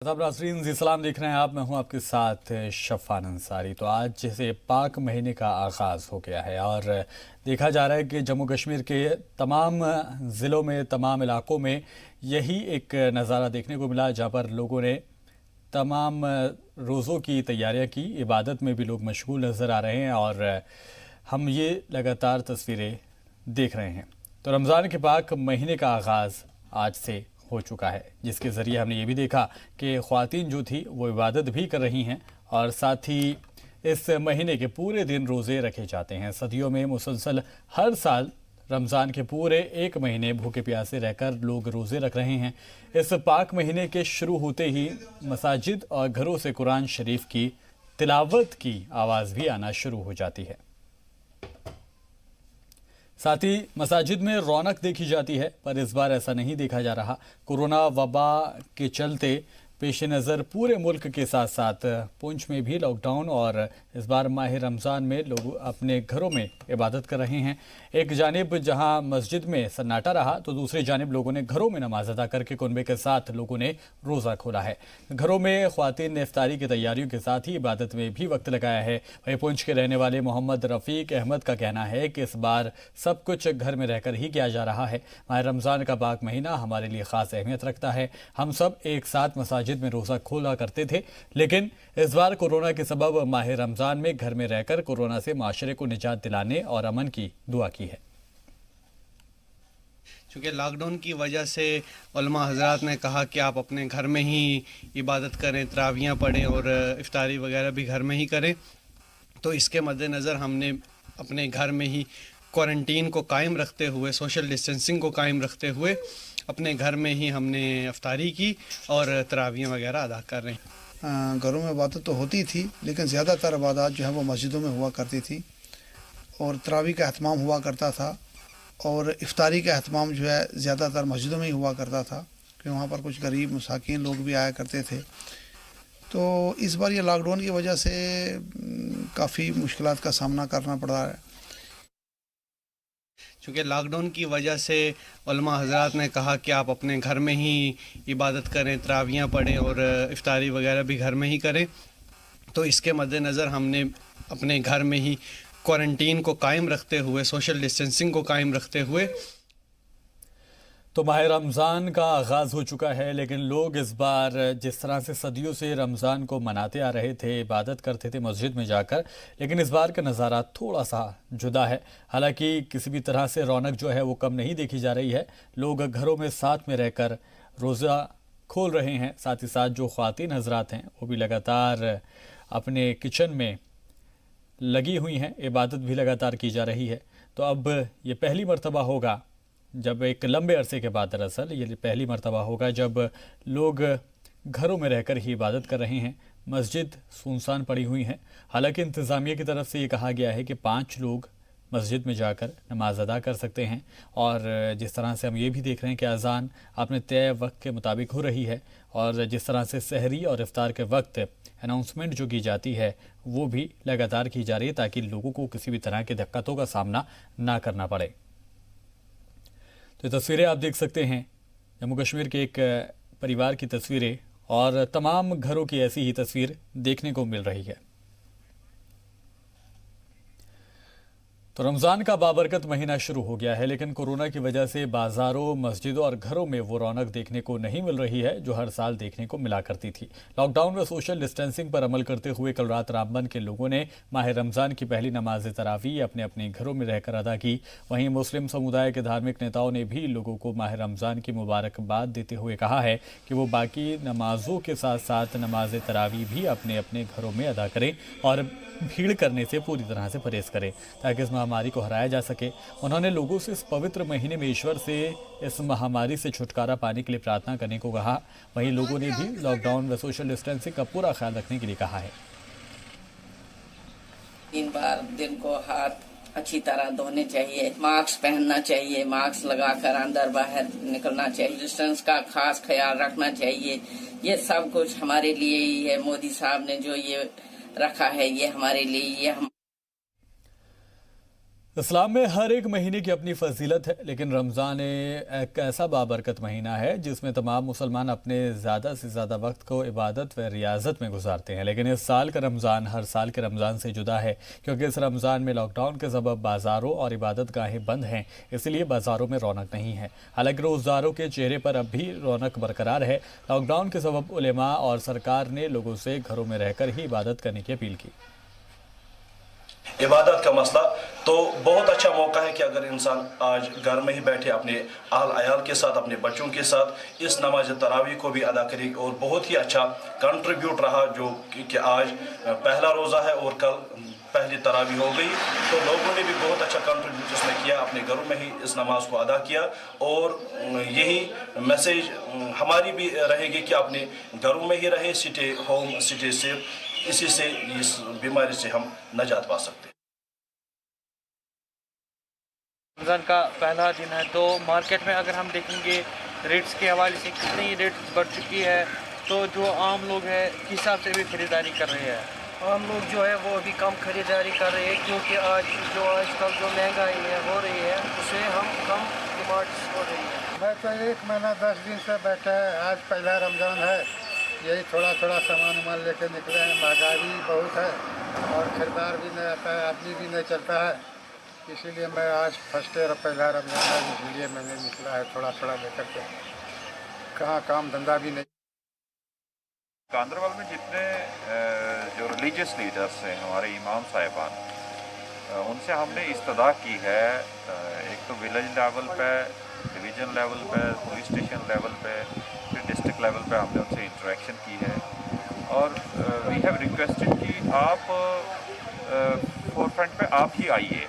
आदाब नाज़रीन, जी सलाम देख रहे हैं आप। मैं हूं आपके साथ शफ़ान अंसारी। तो आज से पाक महीने का आगाज़ हो गया है और देखा जा रहा है कि जम्मू कश्मीर के तमाम ज़िलों में, तमाम इलाकों में यही एक नज़ारा देखने को मिला, जहाँ पर लोगों ने तमाम रोज़ों की तैयारियां की। इबादत में भी लोग मशगूल नज़र आ रहे हैं और हम ये लगातार तस्वीरें देख रहे हैं। तो रमज़ान के पाक महीने का आगाज़ आज से हो चुका है, जिसके ज़रिए हमने ये भी देखा कि ख़वातीन जो थी वो इबादत भी कर रही हैं और साथ ही इस महीने के पूरे दिन रोज़े रखे जाते हैं। सदियों में मुसलसल हर साल रमज़ान के पूरे एक महीने भूखे प्यासे रहकर लोग रोज़े रख रहे हैं। इस पाक महीने के शुरू होते ही मसाजिद और घरों से कुरान शरीफ की तिलावत की आवाज़ भी आना शुरू हो जाती है। साथ ही मसाजिद में रौनक देखी जाती है, पर इस बार ऐसा नहीं देखा जा रहा। कोरोना वबा के चलते पेश नज़र पूरे मुल्क के साथ साथ पुंछ में भी लॉकडाउन और इस बार माह रमज़ान में लोग अपने घरों में इबादत कर रहे हैं। एक जानिब जहां मस्जिद में सन्नाटा रहा तो दूसरी जानिब लोगों ने घरों में नमाज अदा करके कुनबे के साथ लोगों ने रोज़ा खोला है। घरों में ख्वातीन ने इफ्तारी की तैयारियों के साथ ही इबादत में भी वक्त लगाया है। वहीं पुंछ के रहने वाले मोहम्मद रफ़ीक अहमद का कहना है कि इस बार सब कुछ घर में रहकर ही किया जा रहा है। माह रमज़ान का पाक महीना हमारे लिए ख़ास अहमियत रखता है। हम सब एक साथ मसाजिद में रोज़ा खोला करते थे, लेकिन इस बार कोरोना के सबब माह रमज़ान में घर में रहकर कोरोना से माशरे को निजात दिलाने और अमन की दुआ की है। क्योंकि लॉकडाउन की वजह से उलमा हज़रात ने कहा कि आप अपने घर में ही इबादत करें, तरावियाँ पढ़ें और इफ्तारी वगैरह भी घर में ही करें। तो इसके मद्देनज़र हमने अपने घर में ही क्वारंटीन को कायम रखते हुए, सोशल डिस्टेंसिंग को कायम रखते हुए अपने घर में ही हमने इफ्तारी की और तरावियाँ वगैरह अदा कर रहे हैं। घरों में इबादत तो होती थी, लेकिन ज़्यादातर इबादत जो है वो मस्जिदों में हुआ करती थी और तरावी का अहतमाम हुआ करता था और इफ्तारी का अहतमाम जो है ज़्यादातर मस्जिदों में ही हुआ करता था, क्योंकि वहाँ पर कुछ गरीब मसाकीन लोग भी आया करते थे। तो इस बार ये लॉकडाउन की वजह से काफ़ी मुश्किलात का सामना करना पड़ रहा है। क्योंकि लॉकडाउन की वजह से उलमा हज़रात ने कहा कि आप अपने घर में ही इबादत करें, तरावियाँ पढ़ें और इफ्तारी वगैरह भी घर में ही करें। तो इसके मद्देनज़र हमने अपने घर में ही क्वारंटीन को कायम रखते हुए, सोशल डिस्टेंसिंग को कायम रखते हुए तो माह रमज़ान का आगाज़ हो चुका है, लेकिन लोग इस बार जिस तरह से सदियों से रमज़ान को मनाते आ रहे थे, इबादत करते थे मस्जिद में जाकर, लेकिन इस बार का नज़ारा थोड़ा सा जुदा है। हालांकि किसी भी तरह से रौनक जो है वो कम नहीं देखी जा रही है। लोग घरों में साथ में रहकर रोज़ा खोल रहे हैं। साथ ही साथ जो ख्वातीन हज़रात हैं वो भी लगातार अपने किचन में लगी हुई हैं, इबादत भी लगातार की जा रही है। तो अब ये पहली मरतबा होगा जब, एक लंबे अरसे के बाद दरअसल ये पहली मरतबा होगा जब लोग घरों में रहकर ही इबादत कर रहे हैं। मस्जिद सुनसान पड़ी हुई हैं। हालांकि इंतज़ामिया की तरफ से ये कहा गया है कि 5 लोग मस्जिद में जाकर नमाज अदा कर सकते हैं और जिस तरह से हम ये भी देख रहे हैं कि अज़ान अपने तय वक्त के मुताबिक हो रही है और जिस तरह से सहरी और इफ्तार के वक्त अनाउंसमेंट जो की जाती है वो भी लगातार की जा रही है, ताकि लोगों को किसी भी तरह की दिक्कतों का सामना ना करना पड़े। तो तस्वीरें आप देख सकते हैं जम्मू कश्मीर के एक परिवार की तस्वीरें और तमाम घरों की ऐसी ही तस्वीर देखने को मिल रही है। तो रमज़ान का बाबरकत महीना शुरू हो गया है, लेकिन कोरोना की वजह से बाज़ारों, मस्जिदों और घरों में वो रौनक देखने को नहीं मिल रही है जो हर साल देखने को मिला करती थी। लॉकडाउन व सोशल डिस्टेंसिंग पर अमल करते हुए कल रात रामबन के लोगों ने माह रमज़ान की पहली नमाज तरावी अपने अपने घरों में रहकर अदा की। वहीं मुस्लिम समुदाय के धार्मिक नेताओं ने भी लोगों को माह रमज़ान की मुबारकबाद देते हुए कहा है कि वो बाकी नमाजों के साथ साथ नमाज तरावी भी अपने अपने घरों में अदा करें और भीड़ करने से पूरी तरह से परहेज करें, ताकि इस महामारी को हराया जा सके। उन्होंने लोगों से इस पवित्र महीने में ईश्वर से इस महामारी से छुटकारा पाने के लिए प्रार्थना करने को कहा। वहीं लोगों ने भी लॉकडाउन व सोशल डिस्टेंसिंग का पूरा ख्याल रखने के लिए कहा है। 3 बार दिन को हाथ अच्छी तरह धोने चाहिए, मास्क पहनना चाहिए, मास्क लगाकर अंदर बाहर निकलना चाहिए, डिस्टेंस का खास ख्याल रखना चाहिए। ये सब कुछ हमारे लिए ही है। मोदी साहब ने जो ये रखा है ये हमारे लिए, ये हम इस्लाम में हर एक महीने की अपनी फजीलत है, लेकिन रमज़ान एक ऐसा बाबरकत महीना है जिसमें तमाम मुसलमान अपने ज़्यादा से ज़्यादा वक्त को इबादत व रियाजत में गुजारते हैं। लेकिन इस साल का रमज़ान हर साल के रमज़ान से जुदा है, क्योंकि इस रमज़ान में लॉकडाउन के सबब बाज़ारों और इबादत गाहें बंद हैं, इसलिए बाज़ारों में रौनक नहीं है। हालांकि रोज़दारों के चेहरे पर अब भी रौनक बरकरार है। लॉकडाउन के सबब उलेमा और सरकार ने लोगों से घरों में रहकर ही इबादत करने की अपील की। इबादत का मसला तो बहुत अच्छा मौका है कि अगर इंसान आज घर में ही बैठे अपने अहल अयाल के साथ, अपने बच्चों के साथ इस नमाज तरावी को भी अदा करे। और बहुत ही अच्छा कंट्रीब्यूट रहा जो कि आज पहला रोज़ा है और कल पहली तरावी हो गई, तो लोगों ने भी बहुत अच्छा कंट्रीब्यूट इसमें किया, अपने घरों में ही इस नमाज को अदा किया। और यही मैसेज हमारी भी रहेगी कि अपने घरों में ही रहे, स्टे होम स्टे सेफ, इसी से इस बीमारी से हम निजात पा सकते हैं। रमज़ान का पहला दिन है तो मार्केट में अगर हम देखेंगे रेट्स के हवाले से कितनी रेट्स बढ़ चुकी है, तो जो आम लोग हैं किस हिसाब से भी खरीदारी कर रहे हैं। आम लोग जो है वो अभी कम खरीदारी कर रहे हैं, क्योंकि आजकल जो महंगाई हो रही है उससे हम कम डिमांड हो रही है। मैं तो 1 महीना 10 दिन से बैठा है, आज पहला रमज़ान है, यही थोड़ा सामान वामान लेके निकले हैं। महंगाई भी बहुत है और खरीदार भी नहीं आता है, आदमी भी नहीं चलता है, इसीलिए मैं आज फर्स्ट ईयर पहला रमज़ान है, इसलिए मैंने निकला है थोड़ा लेकर के। कहाँ काम धंधा भी नहीं। गांदरबल में जितने जो रिलीजियस लीडर्स हैं, हमारे इमाम साहिबान, उनसे हमने इस्तदा की है। एक तो विलेज लेवल पे, डिवीज़न लेवल पे, पुलिस स्टेशन लेवल पे, फिर डिस्ट्रिक्ट लेवल पे हमने उनसे इंटरेक्शन की है। और वी हैव रिक्वेस्टेड कि आप फोरफ्रंट पे आप ही आइए।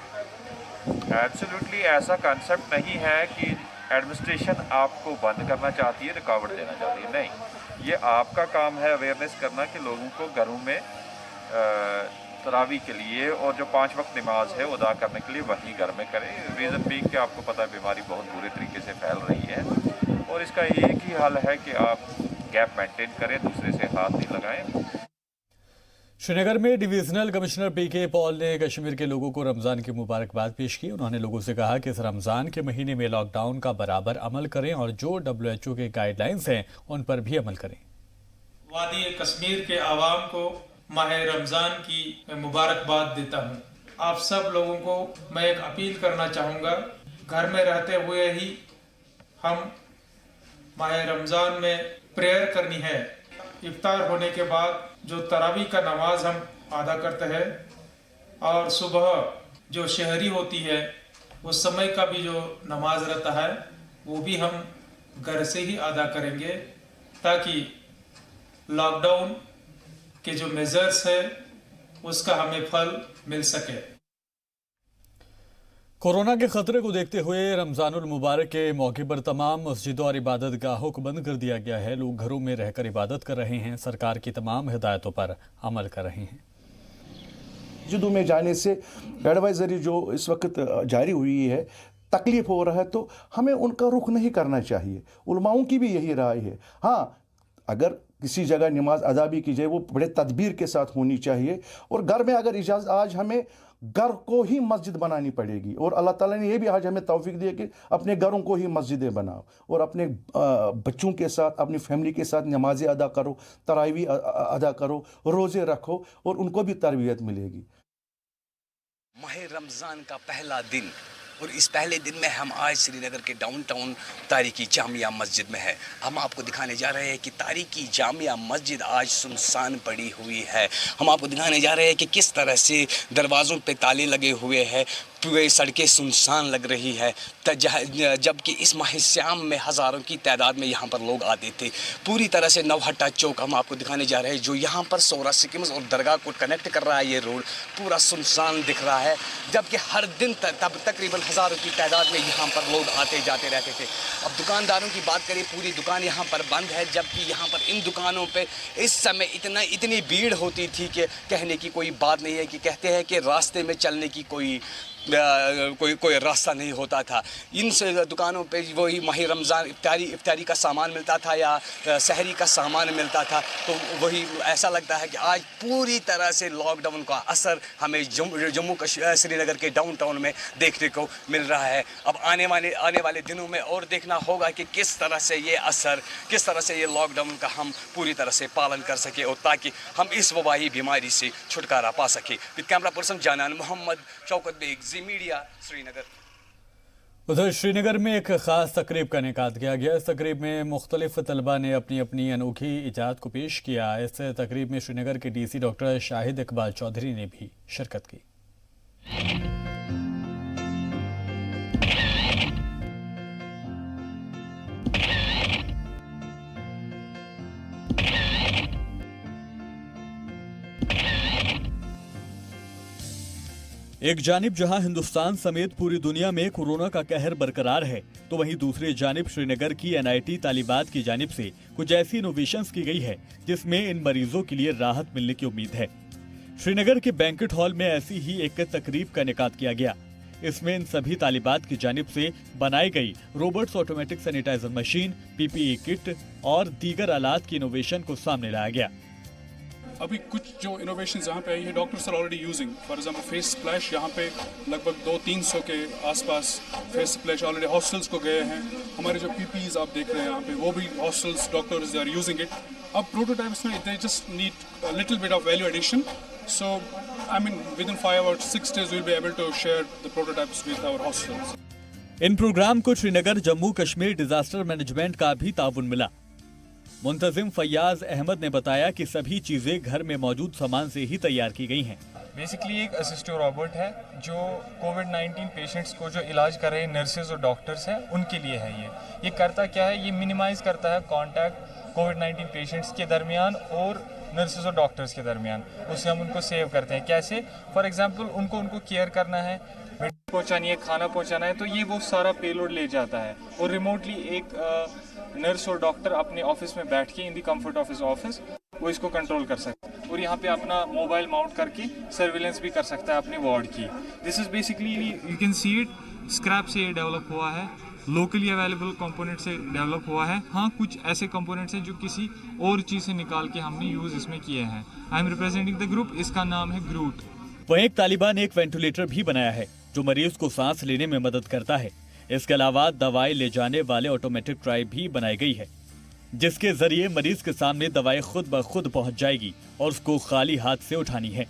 एब्सोल्युटली ऐसा कंसेप्ट नहीं है कि एडमिनिस्ट्रेशन आपको बंद करना चाहती है, रुकावट देना चाहती है, नहीं। ये आपका काम है अवेयरनेस करना कि लोगों को घरों में तरावी के लिए और जो 5 वक्त नमाज है वो अदा करने के लिए वही घर में करें। रीज़न भी कि आपको पता है बीमारी बहुत बुरे तरीके से फैल रही है और इसका एक ही हल है कि आप गैप मेंटेन करें, दूसरे से हाथ नहीं लगाएं। श्रीनगर में डिवीजनल कमिश्नर पीके पॉल ने कश्मीर के लोगों को रमज़ान की मुबारकबाद पेश की। उन्होंने लोगों से कहा कि इस रमज़ान के महीने में लॉकडाउन का बराबर अमल करें और जो WHO के गाइडलाइंस हैं उन पर भी अमल करें। वादी कश्मीर के आवाम को माह रमज़ान की मुबारकबाद देता हूँ। आप सब लोगों को मैं एक अपील करना चाहूँगा, घर में रहते हुए ही हम माह रमज़ान में प्रेयर करनी है। इफ्तार होने के बाद जो तरावी का नमाज हम अदा करते हैं और सुबह जो शहरी होती है उस समय का भी जो नमाज रहता है वो भी हम घर से ही अदा करेंगे, ताकि लॉकडाउन के जो मेजर्स है उसका हमें फल मिल सके। कोरोना के खतरे को देखते हुए रमज़ानुल मुबारक के मौके पर तमाम मस्जिदों और इबादत गाहों को बंद कर दिया गया है। लोग घरों में रहकर इबादत कर रहे हैं, सरकार की तमाम हिदायतों पर अमल कर रहे हैं। मस्जिदों में जाने से एडवाइजरी जो इस वक्त जारी हुई है, तकलीफ हो रहा है तो हमें उनका रुख नहीं करना चाहिए। उलमाओं की भी यही राय है। हाँ, अगर किसी जगह नमाज अदा भी की जाए वो बड़े तदबीर के साथ होनी चाहिए। और घर में अगर इजाज़त, आज हमें घर को ही मस्जिद बनानी पड़ेगी और अल्लाह ताला ने ये भी आज हमें तौफीक दी कि अपने घरों को ही मस्जिदें बनाओ और अपने बच्चों के साथ, अपनी फैमिली के साथ नमाज़ें अदा करो, तरावी अदा करो, रोज़े रखो और उनको भी तरबियत मिलेगी। माह रमज़ान का पहला दिन और इस पहले दिन में हम आज श्रीनगर के डाउनटाउन तारीकी जामिया मस्जिद में है। हम आपको दिखाने जा रहे हैं कि तारीकी जामिया मस्जिद आज सुनसान पड़ी हुई है। हम आपको दिखाने जा रहे हैं कि किस तरह से दरवाज़ों पे ताले लगे हुए हैं, पूरी सड़कें सुनसान लग रही है, जबकि इस माह श्याम में हज़ारों की तादाद में यहाँ पर लोग आते थे। पूरी तरह से नवहट्टा चौक हम आपको दिखाने जा रहे हैं, जो यहाँ पर सोरा सिक्किम्स और दरगाह को कनेक्ट कर रहा है। ये रोड पूरा सुनसान दिख रहा है, जबकि हर दिन तब तकरीबन हज़ारों की तादाद में यहाँ पर लोग आते जाते रहते थे। अब दुकानदारों की बात करें, पूरी दुकान यहाँ पर बंद है, जबकि यहाँ पर इन दुकानों पे इस समय इतनी भीड़ होती थी कि कहने की कोई बात नहीं है। कि कहते हैं कि रास्ते में चलने की कोई कोई रास्ता नहीं होता था। इन दुकानों पे वही माह रमज़ान इफ्तारी का सामान मिलता था या सहरी का सामान मिलता था। तो वही ऐसा लगता है कि आज पूरी तरह से लॉकडाउन का असर हमें जम्मू श्रीनगर के डाउनटाउन में देखने को मिल रहा है। अब आने वाले दिनों में और देखना होगा कि किस तरह से ये लॉकडाउन का हम पूरी तरह से पालन कर सके और ताकि हम इस वबाई बीमारी से छुटकारा पा सके। With camera person Janan Mohammad, Shaukat Beg, Zee media, Srinagar. उधर श्रीनगर में एक खास तकरीब का इनेकाद किया गया। इस तकरीब में मुख्तलिफ तलबा ने अपनी अपनी अनोखी इजाद को पेश किया। इस तकरीब में श्रीनगर के DC डॉक्टर शाहिद इकबाल चौधरी ने भी शिरकत की। एक जानिब जहां हिंदुस्तान समेत पूरी दुनिया में कोरोना का कहर बरकरार है, तो वहीं दूसरी जानिब श्रीनगर की NIT तालिबात की जानिब से कुछ ऐसी इनोवेशंस की गई है जिसमें इन मरीजों के लिए राहत मिलने की उम्मीद है। श्रीनगर के बैंकेट हॉल में ऐसी ही एक तकरीब का इनेकाद किया गया। इसमें इन सभी तालिबात की जानिब से बनाई गई robots automatic sanitiser machine, PPE kit और दीगर आलात की इनोवेशन को सामने लाया गया। अभी कुछ जो इनोवेशन यहाँ पे आई है, doctors are already using. For example face splash, यहाँ पे लगभग 200-300 के आसपास फेस स्प्लैश ऑलरेडी हॉस्टल्स को गए हैं। हमारे जो PPEs आप देख रहे हैं यहाँ पे, वो भी hostels doctors they are using it. अब प्रोटोटाइप्स में they just need a little bit of value addition. So I mean with in 5 or 6 days we'll be able to share the prototypes with our hostels. इन program को Srinagar Jammu Kashmir disaster management का भी ताउन मिला। मुंतजिम फैयाज अहमद ने बताया कि सभी चीजें घर में मौजूद सामान से ही तैयार की गई हैं। बेसिकली एक असिस्टिव रोबोट है जो कोविड-19 पेशेंट्स को जो इलाज कर रहे नर्सेज और डॉक्टर्स हैं उनके लिए है। ये करता क्या है, ये मिनिमाइज करता है कांटेक्ट कोविड-19 पेशेंट्स के दरमियान और नर्सेज और डॉक्टर्स के दरमियान। उससे हम उनको सेव करते हैं। कैसे? फॉर एग्जांपल उनको केयर करना है, मेडिसिन पहुंचानी है, खाना पहुंचाना है, तो ये वो सारा पेलोड ले जाता है और रिमोटली एक नर्स और डॉक्टर अपने ऑफिस में बैठ के in the comfort of his office वो इसको कंट्रोल कर सकता है और यहाँ पे अपना मोबाइल माउंट करके सर्विलेंस भी कर सकता है अपने वार्ड की। This is basically you can see it, scrap से ये डेवलप हुआ है, लोकली अवेलेबल कंपोनेंट से डेवलप हुआ है। हाँ, कुछ ऐसे कंपोनेंट्स हैं जो किसी और चीज़ से निकाल के हमने यूज़ इसमें किए हैं। I am representing the group, इसका नाम है ग्रूट। वहीं एक तालिबान ने एक वेंटिलेटर भी बनाया है जो मरीज को सांस लेने में मदद करता है। इसके अलावा दवाई ले जाने वाले ऑटोमेटिक ट्राई भी बनाई गई है जिसके जरिए मरीज के सामने दवाई खुद ब खुद पहुंच जाएगी और उसको खाली हाथ से उठानी है।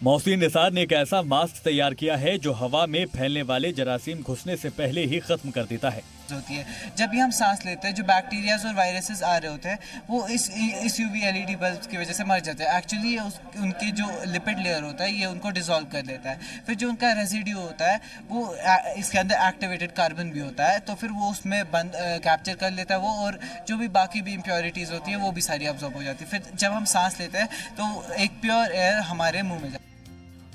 मोहसिन निसार ने एक ऐसा मास्क तैयार किया है जो हवा में फैलने वाले जरासीम घुसने से पहले ही खत्म कर देता है। होती है जब भी हम सांस लेते हैं, जो बैक्टीरियाज और वायरसेस आ रहे होते हैं वो इस UV LED बल्ब की वजह से मर जाते हैं। एक्चुअली उनके जो लिपिड लेयर होता है ये उनको डिसॉल्व कर देता है। फिर जो उनका रेसिड्यू होता है वो इसके अंदर एक्टिवेटेड कार्बन भी होता है, तो फिर वो उसमें कैप्चर कर लेता है वो, और जो भी बाकी भी इम्प्योरिटीज़ होती है वो भी सारी अब्जॉर्ब हो जाती है। फिर जब हम सांस लेते हैं तो एक प्योर एयर हमारे मुँह में जाता है।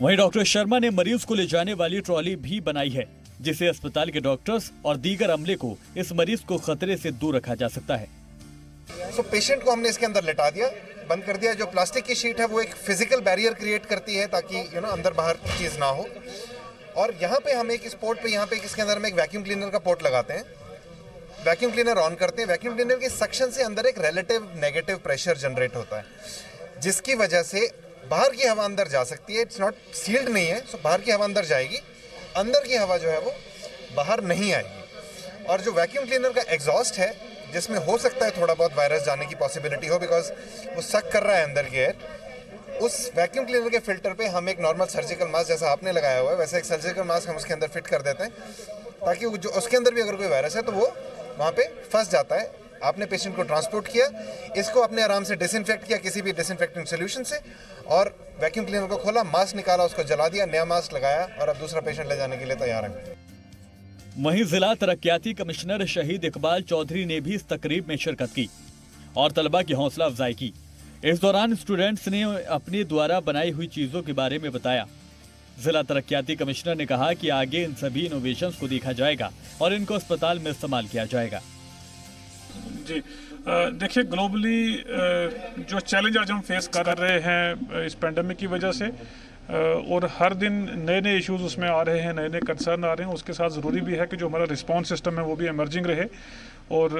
वहीं डॉक्टर शर्मा ने मरीज को ले जाने वाली ट्रॉली भी बनाई है जिसे अस्पताल के डॉक्टर्स और दीगर अमले को इस मरीज को खतरे से दूर रखा जा सकता है। पेशेंट को हमने इसके अंदर लेटा दिया, बंद कर दिया। जो प्लास्टिक की शीट है वो एक फिजिकल बैरियर क्रिएट करती है ताकि अंदर बाहर चीज ना हो। और यहाँ पे हम एक इस पोर्ट पे यहाँ पे इसके अंदर हम एक वैक्यूम क्लीनर का पोर्ट लगाते हैं। वैक्यूम क्लीनर ऑन करते हैं। वैक्यूम क्लीनर के सक्शन से अंदर एक रिलेटिव नेगेटिव प्रेशर जनरेट होता है जिसकी वजह से बाहर की हवा अंदर जा सकती है। इट्स नॉट सील्ड नहीं है, सो बाहर की हवा अंदर जाएगी, अंदर की हवा जो है वो बाहर नहीं आएगी। और जो वैक्यूम क्लीनर का एग्जॉस्ट है जिसमें हो सकता है थोड़ा बहुत वायरस जाने की पॉसिबिलिटी हो बिकॉज वो सक कर रहा है अंदर की एयर, उस वैक्यूम क्लीनर के फिल्टर पे हम एक नॉर्मल सर्जिकल मास्क जैसा आपने लगाया हुआ है वैसे एक सर्जिकल मास्क हम उसके अंदर फिट कर देते हैं ताकि जो उसके अंदर भी अगर कोई वायरस है तो वो वहाँ पे फंस जाता है। आपने पेशेंट को ट्रांसपोर्ट किया, इसको अपने आराम से डिसइंफेक्ट किया किसी भी डिसइंफेक्टिंग सोल्यूशन से, और वैक्यूम क्लीनर को खोला, मास्क निकाला, उसको जला दिया, नया मास्क लगाया और अब दूसरा पेशेंट ले जाने के लिए तैयार है। वहीं जिला तरक्याती कमिश्नर शहीद इकबाल चौधरी ने भी इस तकरीब में शिरकत की और तलबा की हौसला अफजाई की। इस दौरान स्टूडेंट्स ने अपने द्वारा बनाई हुई चीजों के बारे में बताया। जिला तरक्याती कमिश्नर ने कहा कि आगे इन सभी इनोवेशंस को देखा जाएगा और इनको अस्पताल में इस्तेमाल किया जाएगा। जी देखिए, ग्लोबली जो चैलेंज आज हम फेस कर रहे हैं इस पेंडेमिक की वजह से, और हर दिन नए नए इश्यूज उसमें आ रहे हैं, नए नए कंसर्न आ रहे हैं। उसके साथ ज़रूरी भी है कि जो हमारा रिस्पॉन्स सिस्टम है वो भी एमर्जिंग रहे और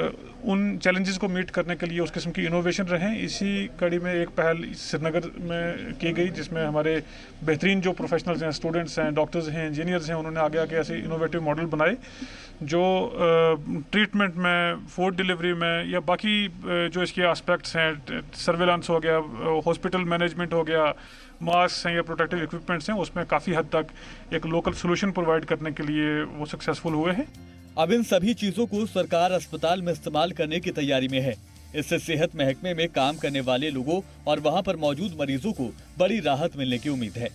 उन चैलेंजेस को मीट करने के लिए उस किस्म की इनोवेशन रहें। इसी कड़ी में एक पहल श्रीनगर में की गई जिसमें हमारे बेहतरीन जो प्रोफेशनल्स हैं, स्टूडेंट्स हैं, डॉक्टर्स हैं, इंजीनियर्स हैं, उन्होंने आगे आके ऐसे इनोवेटिव मॉडल बनाए जो ट्रीटमेंट में, फूड डिलीवरी में या बाकी जो इसके एस्पेक्ट्स हैं, सर्वेलेंस हो गया, हॉस्पिटल मैनेजमेंट हो गया, मास्क हैं या प्रोटेक्टिव इक्विपमेंट्स हैं, उसमें काफ़ी हद तक एक लोकल सोल्यूशन प्रोवाइड करने के लिए वो सक्सेसफुल हुए हैं। अब इन सभी चीजों को सरकार अस्पताल में इस्तेमाल करने की तैयारी में है। इससे सेहत महकमे में काम करने वाले लोगों और वहां पर मौजूद मरीजों को बड़ी राहत मिलने की उम्मीद है।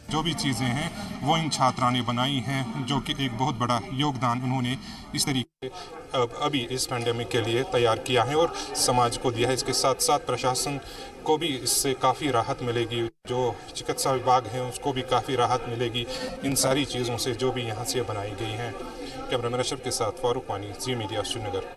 जो भी चीज़ें हैं वो इन छात्रा ने बनाई हैं, जो कि एक बहुत बड़ा योगदान उन्होंने इस तरीके अभी इस पैंडेमिक के लिए तैयार किया है और समाज को दिया है। इसके साथ साथ प्रशासन को भी इससे काफ़ी राहत मिलेगी, जो चिकित्सा विभाग है उसको भी काफ़ी राहत मिलेगी इन सारी चीज़ों से जो भी यहाँ से बनाई गई हैं। कैमरामैन अशरफ के साथ फारूक वानी, जी मीडिया, श्रीनगर।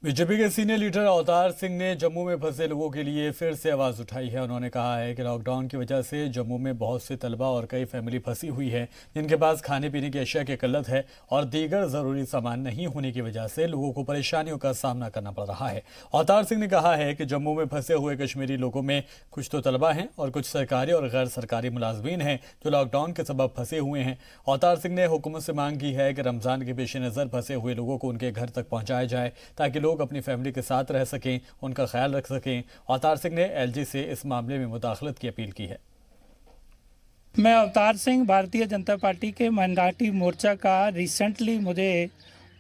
बीजेपी के सीनियर लीडर अवतार सिंह ने जम्मू में फंसे लोगों के लिए फिर से आवाज उठाई है। उन्होंने कहा है कि लॉकडाउन की वजह से जम्मू में बहुत से तलबा और कई फैमिली फंसी हुई है जिनके पास खाने पीने की अशिया की किल्लत है और दीगर जरूरी सामान नहीं होने की वजह से लोगों को परेशानियों का सामना करना पड़ रहा है। अवतार सिंह ने कहा है कि जम्मू में फंसे हुए कश्मीरी लोगों में कुछ तो तलबा हैं और कुछ सरकारी और गैर सरकारी मुलाजमीन हैं जो लॉकडाउन के सबब फंसे हुए हैं। अवतार सिंह ने हुकूमत से मांग की है कि रमजान के पेश नज़र फंसे हुए लोगों को उनके घर तक पहुँचाया जाए ताकि लोग अपनी फैमिली के साथ रह सकें, उनका ख्याल रख सकें। अवतार सिंह ने एलजी से इस मामले में मुदाखलत की अपील की है। मैं अवतार सिंह, भारतीय जनता पार्टी के माइनॉरिटी मोर्चा का रिसेंटली मुझे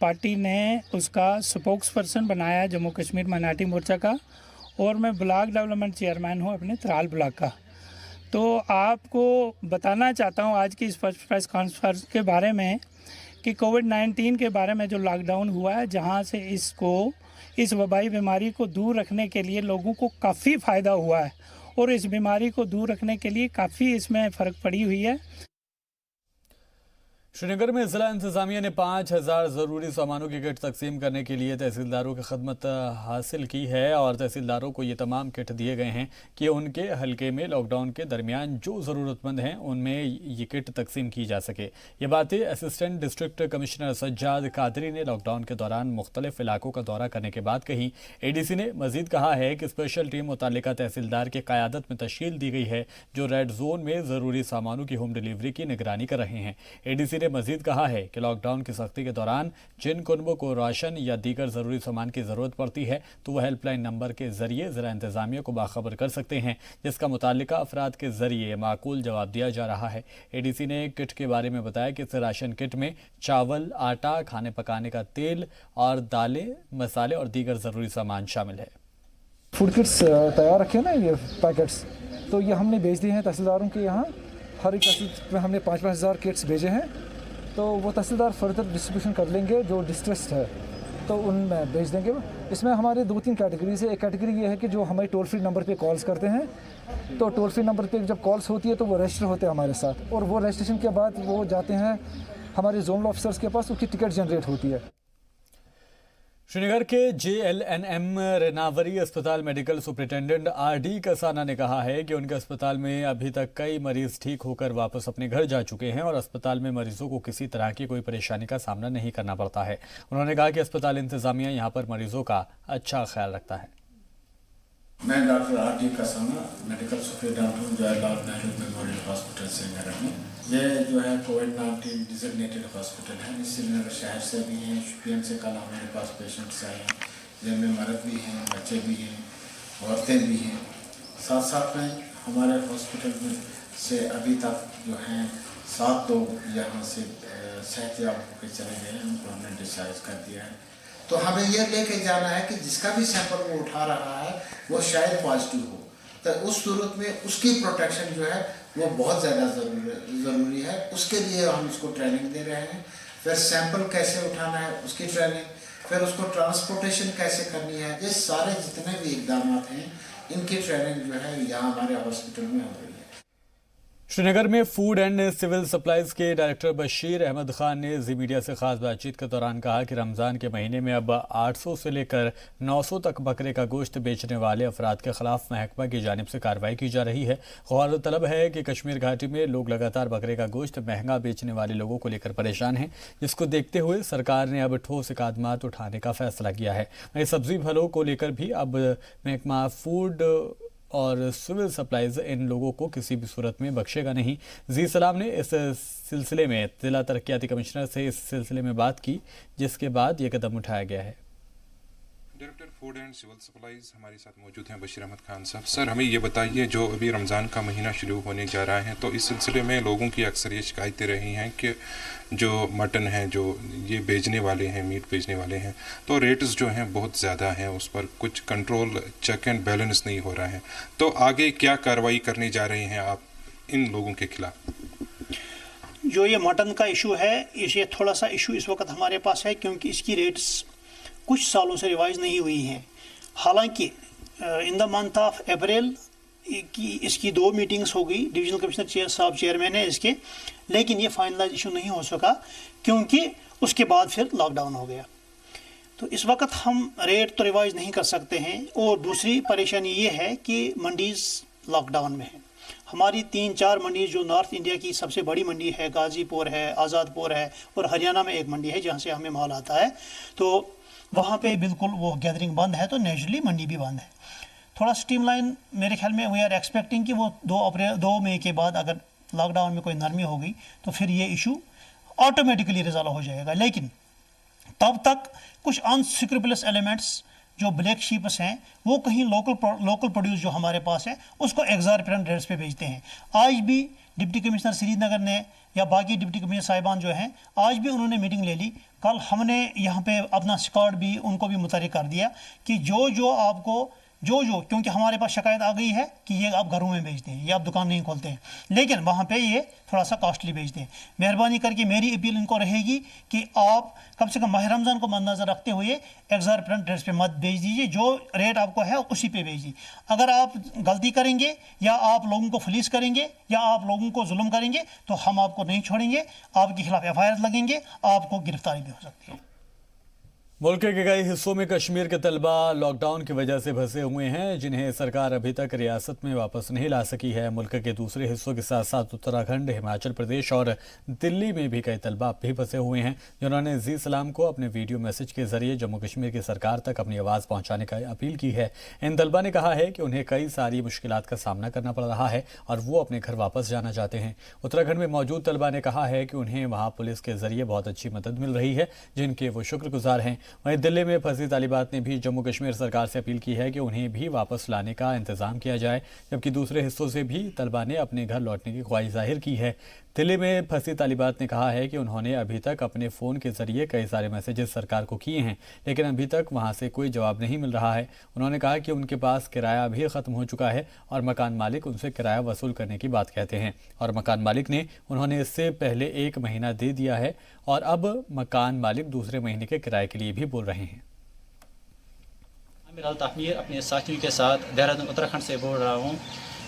पार्टी ने उसका स्पोक्स पर्सन बनाया जम्मू कश्मीर माइनॉरिटी मोर्चा का, और मैं ब्लॉक डेवलपमेंट चेयरमैन हूँ अपने त्राल ब्लॉक का। तो आपको बताना चाहता हूँ आज की इस प्रेस कॉन्फ्रेंस के बारे में कि कोविड-19 के बारे में जो लॉकडाउन हुआ है, जहाँ से इस वबाई बीमारी को दूर रखने के लिए लोगों को काफ़ी फ़ायदा हुआ है और इस बीमारी को दूर रखने के लिए काफ़ी इसमें फ़र्क पड़ी हुई है। श्रीनगर में जिला इंतजामिया ने 5000 ज़रूरी सामानों की किट तकसीम करने के लिए तहसीलदारों की खदमत हासिल की है और तहसीलदारों को ये तमाम किट दिए गए हैं कि उनके हलके में लॉकडाउन के दरमियान जो ज़रूरतमंद हैं उनमें ये किट तकसीम की जा सके। ये बातें assistant district commissioner Sajjad Qadri ने लॉकडाउन के दौरान मुख्तलिफ इलाकों का दौरा करने के बाद कही। एडीसी ने मजीद कहा है कि स्पेशल टीम मुतल्लिका तहसीलदार की क़यादत में तश्कील दी गई है जो रेड जोन में ज़रूरी सामानों की होम डिलीवरी की निगरानी कर रहे हैं। एडीसी ने मजीद कहा है कि लॉकडाउन की सख्ती के दौरान जिन कुनबों को राशन या दीगर जरूरी सामान की जरूरत पड़ती है तो वह हेल्पलाइन नंबर के जरिए जिला इंतजामिया को बाखबर कर सकते हैं, जिसका मुताल्लिका अफराद के जरिए माकूल जवाब दिया जा रहा है। एडीसी ने किट के बारे में बताया कि इस राशन किट में चावल, आटा, खाने पकाने का तेल और दालें, मसाले और दीगर जरूरी सामान शामिल है। फूड किट्स तैयार रखे ना, ये पैकेट्स, तो ये हमने भेज दिए हैं तहसीलदारों के यहाँ। हर एक तहसील में हमने 5-5 हज़ार किट्स भेजे हैं, तो वो तहसीलदार फर्दर डिस्ट्रीब्यूशन कर लेंगे जो डिस्ट्रेस्ड है तो उनमें भेज देंगे। इसमें हमारे 2-3 कैटेगरीज है। एक कैटेगरी ये है कि जो हमारे टोल फ्री नंबर पे कॉल्स करते हैं, तो टोल फ्री नंबर पे जब कॉल्स होती है तो वो रजिस्टर होते हैं हमारे साथ, और वो रजिस्ट्रेशन के बाद वो जाते हैं हमारे जोनल ऑफिसर्स के पास, उसकी टिकट जनरेट होती है। श्रीनगर के JLNM रेनावरी अस्पताल मेडिकल सुपरिटेंडेंट RD कसाना ने कहा है कि उनके अस्पताल में अभी तक कई मरीज ठीक होकर वापस अपने घर जा चुके हैं और अस्पताल में मरीजों को किसी तरह की कोई परेशानी का सामना नहीं करना पड़ता है। उन्होंने कहा कि अस्पताल इंतजामिया यहां पर मरीजों का अच्छा ख्याल रखता है। मैं doctor RD Kasana, medical superintendent हूँ जवाहरलाल नेहरू मेमोरियल हॉस्पिटल श्रीनगर में। ये जो है कोविड-19 डिजिग्नेटेड हॉस्पिटल है। इस श्रीनगर शहर से भी हैं, शुपियन से कल हमारे पास पेशेंट्स आए हैं जिनमें मर्द भी हैं, बच्चे भी हैं, औरतें भी हैं। साथ साथ में हमारे हॉस्पिटल में से अभी तक जो हैं 7 लोग यहाँ से सेहतयाब होकर चले गए हैं, उनको हमने डिस्चार्ज कर दिया है। तो हमें ये लेके जाना है कि जिसका भी सैंपल वो उठा रहा है वो शायद पॉजिटिव हो, तो उस सूरत में उसकी प्रोटेक्शन जो है वो बहुत ज़्यादा ज़रूरी है। उसके लिए हम इसको ट्रेनिंग दे रहे हैं। फिर सैंपल कैसे उठाना है उसकी ट्रेनिंग, फिर उसको ट्रांसपोर्टेशन कैसे करनी है, ये सारे जितने भी इकदाम हैं इनकी ट्रेनिंग जो है यहाँ हमारे हॉस्पिटल में हो रही है। श्रीनगर में फूड एंड सिविल सप्लाईज के डायरेक्टर बशीर अहमद खान ने जी मीडिया से खास बातचीत के दौरान कहा कि रमज़ान के महीने में अब 800 से लेकर 900 तक बकरे का गोश्त बेचने वाले अफराद के खिलाफ महकमा की जानिब से कार्रवाई की जा रही है। गौरतलब है कि कश्मीर घाटी में लोग लगातार बकरे का गोश्त महंगा बेचने वाले लोगों को लेकर परेशान हैं, जिसको देखते हुए सरकार ने अब ठोस इक़दामात उठाने का फैसला किया है। वहीं सब्जी फलों को लेकर भी अब महकमा फूड और सिविल सप्लाईज इन लोगों को किसी भी सूरत में बख्शेगा नहीं। जी सलाम ने इस सिलसिले में जिला तरक्याती कमिश्नर से इस सिलसिले में बात की, जिसके बाद ये कदम उठाया गया है। Director food and civil supplies हमारे साथ मौजूद हैं बशीर अहमद खान साहब। सर, हमें ये बताइए, जो अभी रमज़ान का महीना शुरू होने जा रहा है, तो इस सिलसिले में लोगों की अक्सर ये शिकायतें रही हैं कि जो मटन है, जो ये बेचने वाले हैं, मीट बेचने वाले हैं, तो रेट्स जो हैं बहुत ज़्यादा हैं, उस पर कुछ कंट्रोल, चेक एंड बैलेंस नहीं हो रहा है। तो आगे क्या कार्रवाई करने जा रहे हैं आप इन लोगों के खिलाफ? जो ये मटन का इशू है, ये थोड़ा सा इशू इस वक्त हमारे पास है, क्योंकि इसकी रेट्स कुछ सालों से रिवाइज नहीं हुई हैं। हालांकि in the month of April की इसकी 2 मीटिंग्स हो गई, डिविजनल कमिश्नर साहब चेयरमैन है इसके, लेकिन ये फाइनलाइज इशू नहीं हो सका क्योंकि उसके बाद फिर लॉकडाउन हो गया। तो इस वक्त हम रेट तो रिवाइज नहीं कर सकते हैं। और दूसरी परेशानी ये है कि मंडीज़ लॉकडाउन में है। हमारी 3-4 मंडी जो नॉर्थ इंडिया की सबसे बड़ी मंडी है, गाज़ीपुर है, आज़ादपुर है, और हरियाणा में एक मंडी है जहाँ से हमें माल आता है, तो वहाँ पे बिल्कुल वो गैदरिंग बंद है, तो नेचुरली मंडी भी बंद है। थोड़ा स्ट्रीमलाइन मेरे ख्याल में वी आर एक्सपेक्टिंग कि वो 2 मई के बाद अगर लॉकडाउन में कोई नरमी हो गई तो फिर ये इशू ऑटोमेटिकली रिजॉल्व हो जाएगा। लेकिन तब तक कुछ अनसिक्योरेबल्स एलिमेंट्स जो ब्लैक शीप्स हैं, वो कहीं लोकल प्रोड्यूस जो हमारे पास है उसको एग्जॉर्बिटेंट रेट्स पे बेचते हैं। आज भी डिप्टी कमिश्नर श्रीनगर ने या बाकी डिप्टी कमिश्नर साहिबान जो हैं, आज भी उन्होंने मीटिंग ले ली। कल हमने यहाँ पे अपना स्क्वाड भी उनको भी मुतहरिक कर दिया कि जो आपको क्योंकि हमारे पास शिकायत आ गई है कि ये आप घरों में बेचते हैं, ये आप दुकान नहीं खोलते हैं, लेकिन वहाँ पे ये थोड़ा सा कॉस्टली बेचते हैं। मेहरबानी करके मेरी अपील इनको रहेगी कि आप कम से कम माह रमज़ान को मद्देनज़र रखते हुए एग्जॉर्बिटेंट रेट्स पे मत बेच दीजिए, जो रेट आपको है उसी पे बेचिए। अगर आप गलती करेंगे या आप लोगों को फलीस करेंगे या आप लोगों को जुल्म करेंगे तो हम आपको नहीं छोड़ेंगे, आपके खिलाफ FIR लगेंगे, आपको गिरफ्तारी भी हो सकती है। मुल्क के कई हिस्सों में कश्मीर के तलबा लॉकडाउन की वजह से फंसे हुए हैं, जिन्हें सरकार अभी तक रियासत में वापस नहीं ला सकी है। मुल्क के दूसरे हिस्सों के साथ साथ उत्तराखंड, हिमाचल प्रदेश और दिल्ली में भी कई तलबा भी फंसे हुए हैं, जिन्होंने जी सलाम को अपने वीडियो मैसेज के जरिए जम्मू कश्मीर की सरकार तक अपनी आवाज़ पहुँचाने का अपील की है। इन तलबा ने कहा है कि उन्हें कई सारी मुश्किलात का सामना करना पड़ रहा है और वो अपने घर वापस जाना चाहते हैं। उत्तराखंड में मौजूद तलबा ने कहा है कि उन्हें वहाँ पुलिस के जरिए बहुत अच्छी मदद मिल रही है, जिनके वो शुक्रगुजार हैं। वहीं दिल्ली में फंसी तालिबात ने भी जम्मू कश्मीर सरकार से अपील की है कि उन्हें भी वापस लाने का इंतजाम किया जाए, जबकि दूसरे हिस्सों से भी तलबा ने अपने घर लौटने की ख्वाहिश जाहिर की है। दिल्ली में फंसी तालिबात ने कहा है कि उन्होंने अभी तक अपने फ़ोन के जरिए कई सारे मैसेजेस सरकार को किए हैं, लेकिन अभी तक वहां से कोई जवाब नहीं मिल रहा है। उन्होंने कहा कि उनके पास किराया भी ख़त्म हो चुका है और मकान मालिक उनसे किराया वसूल करने की बात कहते हैं, और मकान मालिक ने उन्होंने इससे पहले 1 महीना दे दिया है और अब मकान मालिक दूसरे महीने के किराए के लिए भी बोल रहे हैं। आमिर ताहमीर अपने साथियों के साथ देहरादून उत्तराखंड से बोल रहा हूँ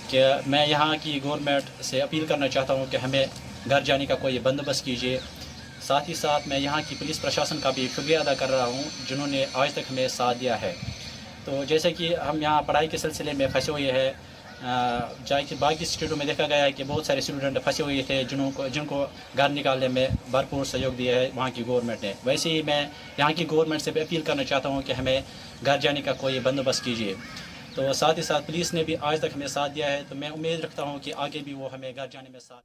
कि मैं यहाँ की गवर्नमेंट से अपील करना चाहता हूँ कि हमें घर जाने का कोई बंदोबस्त कीजिए। साथ ही साथ मैं यहाँ की पुलिस प्रशासन का भी शुक्रिया अदा कर रहा हूँ, जिन्होंने आज तक हमें साथ दिया है। तो जैसे कि हम यहाँ पढ़ाई के सिलसिले में फंसे हुए हैं, जबकि बाकी स्टेटों में देखा गया है कि बहुत सारे स्टूडेंट फंसे हुए थे जिनको घर निकालने में भरपूर सहयोग दिया है वहाँ की गवर्नमेंट ने। वैसे ही मैं यहाँ की गवर्नमेंट से भी अपील करना चाहता हूँ कि हमें घर जाने का कोई बंदोबस्त कीजिए। तो साथ ही साथ पुलिस ने भी आज तक हमें साथ दिया है, तो मैं उम्मीद रखता हूँ कि आगे भी वो हमें घर जाने में साथ